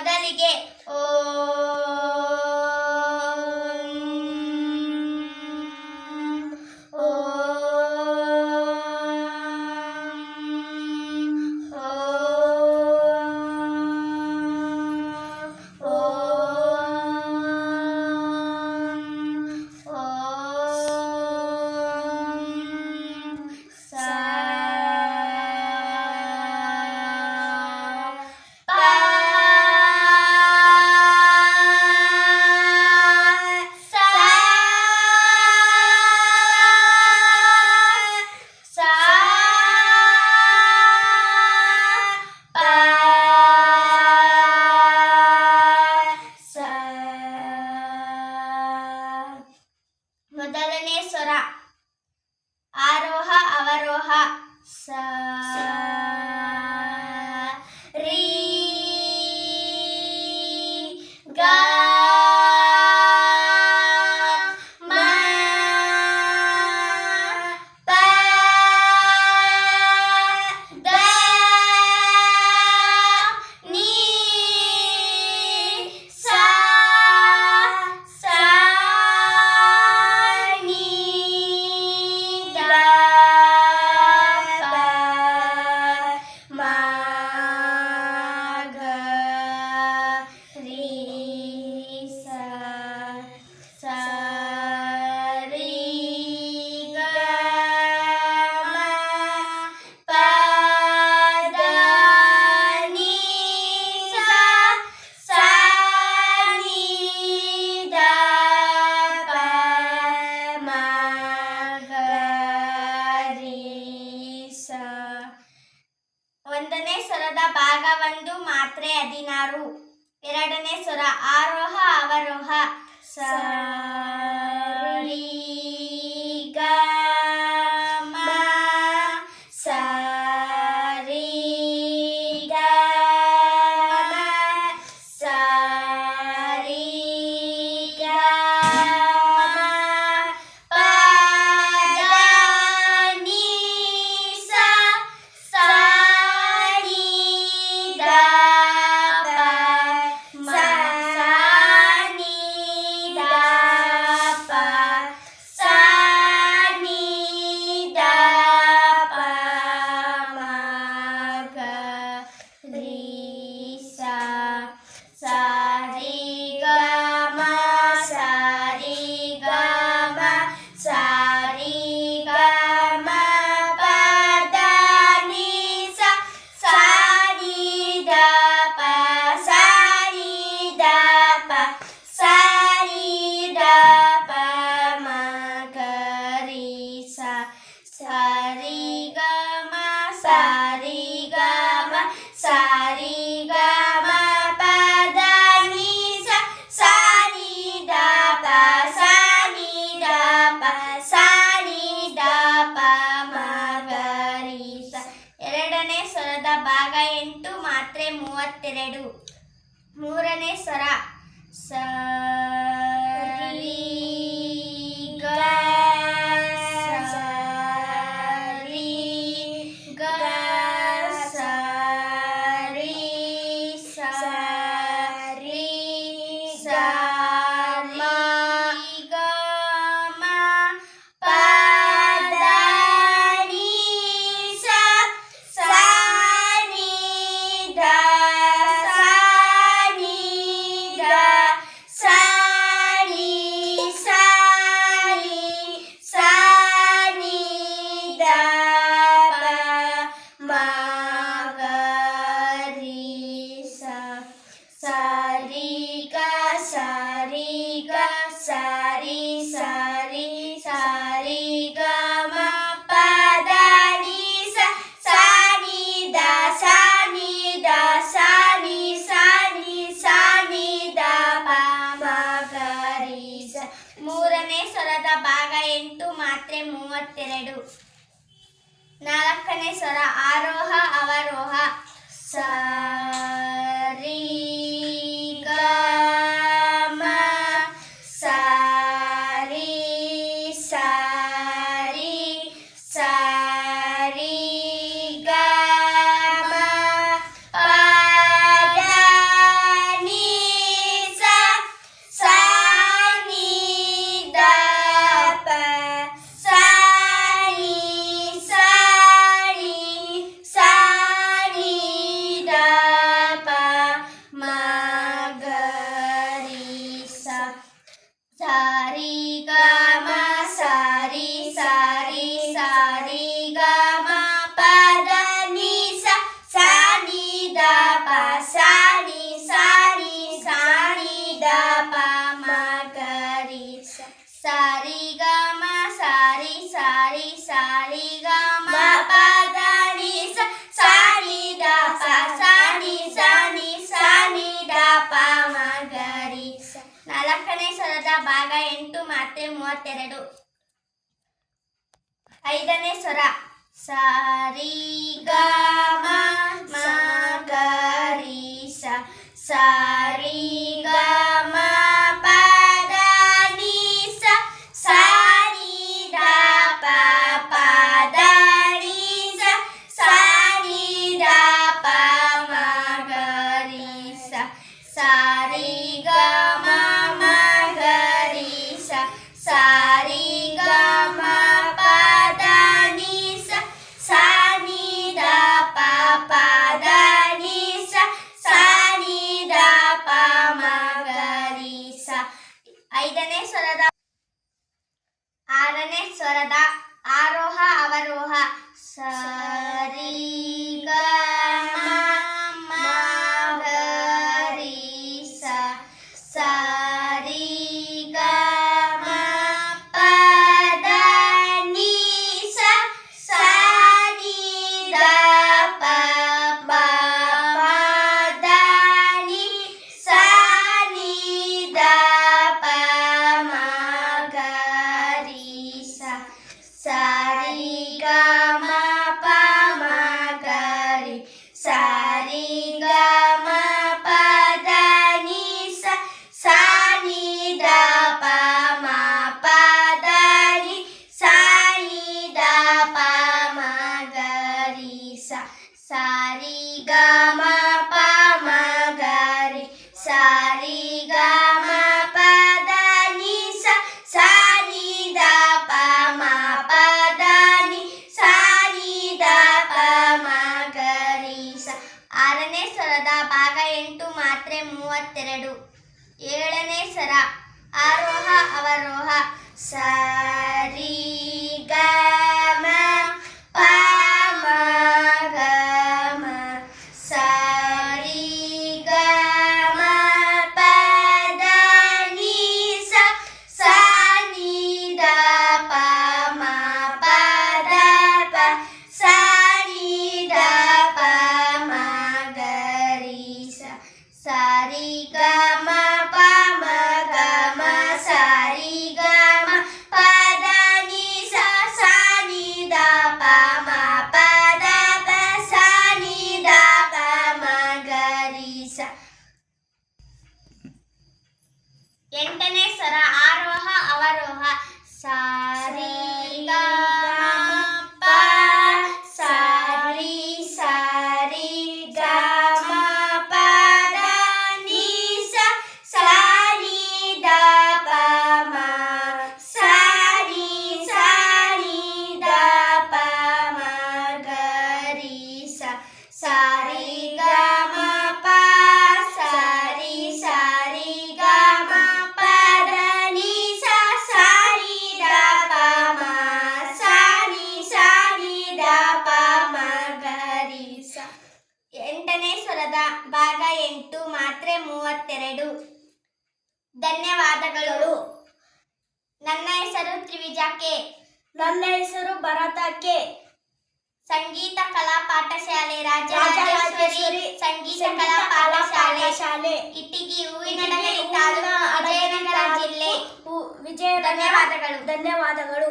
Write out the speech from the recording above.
ಮೊದಲಿಗೆ ಮೊದಲನೇ ಸ್ವರ ಆರೋಹ ಅವರೋಹ ಸ ರೀ ಗ ಮ ಪ ದ ನೀ ಸ ಒಂದನೇ ಸ್ವರದ ಭಾಗ 1 ಮಾತ್ರೆ 16. ಎರಡನೇ ಸ್ವರ ಆರೋಹ ಅವರೋಹ ಸ ರೀ ಗ ಮ ಸ ರೀ ಗ ಮ ಸ ರೀ ಗ ಮ ಪ ದ ನೀ ಸ ಎರಡನೇ ಸ್ವರದ ಭಾಗ 8 ಮಾತ್ರೆ 32. ಮೂರನೇ ಸ್ವರ ಸ ರೀ ಗ ಸ ರೀ ಗ ಸ ರೀ ಸ ರೀ ಸ ಮ ಗ ಮ ಪ ದ ನೀ ಸ ಸ ನೀ ದ ಸ ನೀ ದ ಸ ನೀ ಸ ನೀ ಸ ನೀ ದ ಪ ಮ ಗ ರೀ ಸ ಸ ರೀ ಗ ಸ ರೀ ಗ ಸ ರೀ ಸ ರೀ ಸ ರೀ ಗ ಮ ಪ ದ ನೀ ಸ ಸ ನೀ ದ ಸ ನೀ ದ ಸ ನೀ ಸ ನೀ ಸ ನೀ ದ ಪ ಮ ಗ ರೀ ಸ. ಮೂರನೇ ಸ್ವರದ ಭಾಗ 8 ಮಾತ್ರೆ 32. ನಾಲ್ಕನೇ ಸ್ವರ ಆರೋಹ ಅವರೋಹ ಸ ರೀ ಗ ಮ ಸ ರೀ ಸ ರೀ ಸ ರೀ ಗ ಮ ಪ ದ ಸಾರಿ ಗ ಮ ಪ ದ ನಿ ಸ ಸಾ ನಿ ದ ಪ ಸಾ ನಿ ದ ಪ ಮ ಗ ರಿ ಸ. ನಾಲ್ಕನೇ ಸ್ವರದ ಭಾಗ 8 ಮಾತ್ರೆ 32. ಐದನೇ ಸ್ವರ ಸಾರಿ ಗ ಮ ಮ ಗ ರಿ ಸ ಸಾರಿ ಗ ಮ ಪ ದ ನಿ ಸ ಸಾ ನಿ ದ ಪ ಪ ದ ನಿ ಸ ಸಾ ನಿ ದ ಪ ಮ ಗ ರಿ ಸ ಸಾರಿ ಗ ಮ ಮ ಗ ರಿ ಸ ಸಾರಿ ಗ ಮ ಪ ದ ನಿ ಸ ಸಾ ನಿ ದ ಪ ಪ ದ ನಿ ಸ ಸಾ ನಿ ದ ಪ ಮ ಗ ರಿ ಸ. ಐದನೇ ಸ್ವರದ ಆರನೇ ಸ್ವರದ ಆರೋಹ ಅವರೋಹ ಸರಿ ಗ ಮ ಮ ಗ ರಿ ಸ ಸರಿ ಗ ಮ ಪ ದ ನಿ ಸ ಸಾ ನಿ ದ ಪ ಪ ದ ನಿ ಸಾ ನಿ ದ ಪ ಮ ಗ ರಿ ಸ ಸಾರಿ ಗ ಮ ಪ ಮ ಗ ರಿ ಸಾರಿ ಗ ಮ ಪ ದ ನಿ ಸ ಸಾ ನಿ ದ ಪ ಮ ಪ ದ ನಿ ಸಾ ನಿ ದ ಪ ಮ ಗ ರಿ ಸ ಸಾರಿ ಗ ಮ ಪ ಮ ಗ ರಿ ಸಾರಿ ಗ ಮ ಪ ದ ನಿ ಸ ಸಾ ನಿ ದ ಪ ಮ ಪ ದ ನಿ ಸಾ ನಿ ದ ಪ ಮ ಗ ರಿ ಸ. ಆರನೇ ಸ್ವರದ ಭಾಗ 8 ಮಾತ್ರೆ 32. ಏಳನೇ ಸ್ವರ ಆರೋಹ ಅವರೋಹ ಸರಿ ಗ ಮ ಪ ಮ ಗ ಮ ಸರಿ ಗ ಮ ಪ ದ ನಿ ಸ ಸಾ ನಿ ದ ಪ ಮ ಪ ದ ಪ ಸಾ ನಿ ದ ಪ ಮ ಗ ರಿ ಸ ಸಾರಿ ಗ ಮ ಪ ಮ ಗ ಮ ಸಾರಿ ಗ ಮ ಪ ದ ನಿ ಸ ಸಾ ನಿ ದ ಪ ಮ ಪ ದ ಪ ಸಾ ನಿ ದ ಪ ಮ ಗ ರಿ ಸ. ಎಂಟನೇ ಸ್ವರ ಆರೋಹ ಅವರೋಹ ಸಾರಿ ಗ ಮ ಪ ಸಾರಿ ಸಾರಿ ಗ ಮ ಪ ದ ನಿ ಸ ಸಾ ನಿ ದ ಪ ಮ ಸಾ ನಿ ದ ಪ ಮ ಗ ರಿ ಸ ಸಾರಿ ಗ ಮ ಪ ಸಾರಿ ಸಾರಿ ಗ ಮ ಪ ದ ನಿ ಸ ಸಾ ನಿ ದ ಪ ಮ ಸಾ ನಿ ದ ಪ ಮ ಗ ರಿ ಸ. ಎಂಟನೇ ಸ್ವರದ ಭಾಗ 8 ಮಾತ್ರೆ 32. ಧನ್ಯವಾದಗಳು. ನನ್ನ ಹೆಸರು ತ್ರಿವಿಜಾ ಕೆ. ನನ್ನ ಹೆಸರು ಭರತ ಕೆ. ಸಂಗೀತ ಕಲಾ ಪಾಠಶಾಲೆ ರಾಜರಾಜೇಶ್ವರಿ ಸಂಗೀತ ಕಲಾ ಪಾಠಶಾಲೆ ಇಟ್ಟಿಗಿ ಹೂವಿನಡಗಲಿ ತಾಲೂಕು ವಿಜಯನಗರ ಜಿಲ್ಲೆ. ವಿಜಯನಗರ. ಧನ್ಯವಾದಗಳು. ಧನ್ಯವಾದಗಳು.